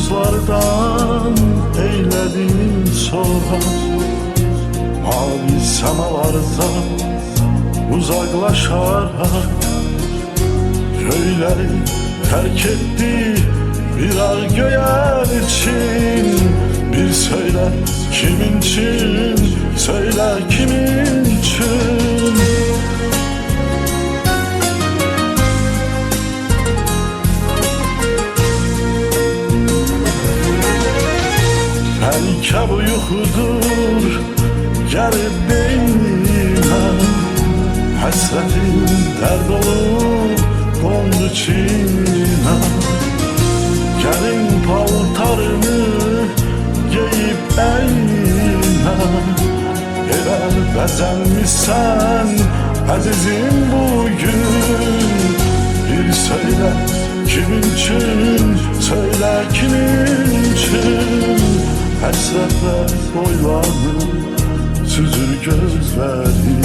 buzlardan eyledin sonra, mavi semalarda uzaklaşarak köyleri terk etti birer göğer için. Bir söyle kimin için, söyle kimin için? Belki bu yuhudur gelip beynime, hasretin dert olup kondu çiğne. Gelin paltarını giyip eline, ele bezenmişsen azizim bugün. Bir söyle kimin için, söyle kimin için? Hasretle boylanır süzür gözleri,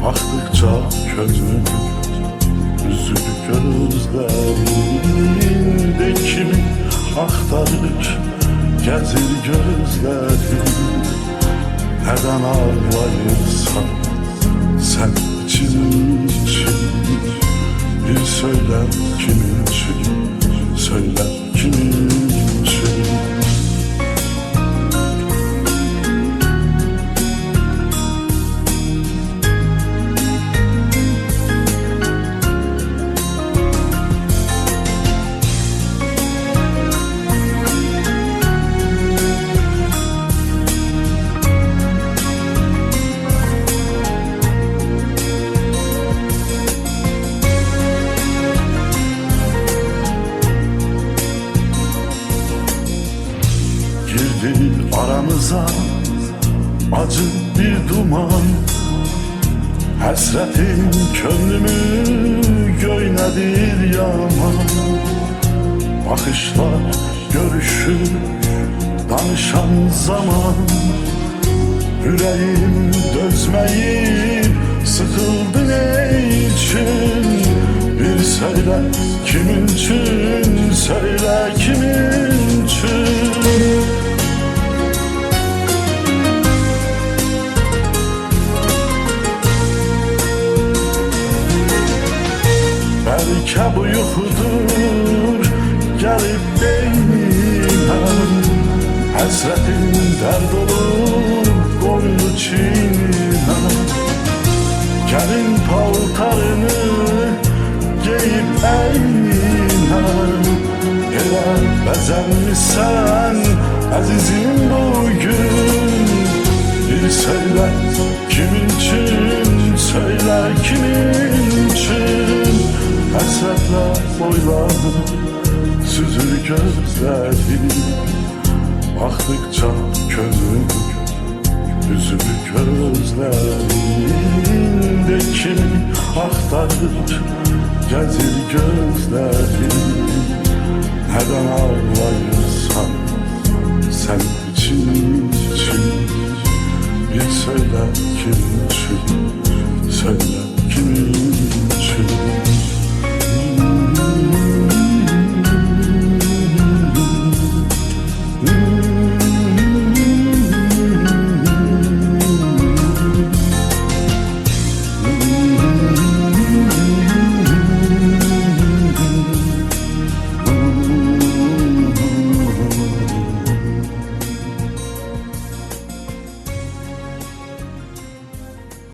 baktıkça közüm üzül gözlerinde. Kimi aktarır gezir gözleri, neden ağlayırsan sen için. Bir söyle kimin için, söyle kimin için? Girdi aramıza acı bir duman, hasretin gönlümü göynedir yaman. Bakışlar görüşür danışan zaman, yüreğim dözmeyip sıkıldı ne için? Bir söyle kimin için, söyle kimin için? Belki bu yuhudur gelip beynime, hasretin dert olup kondu çiğne. Gelin paltarını giyip eline, ele bezenmişsen azizim bugün. Bir söyle kimin için, söyle kimin için? Hasretle boylanır süzür gözleri, baktıkça közüm üzülür gözlerinde. Kimi aktarır gezir gözleri, neden ağlayırsan sen için. Bir söyle kimin için, söyle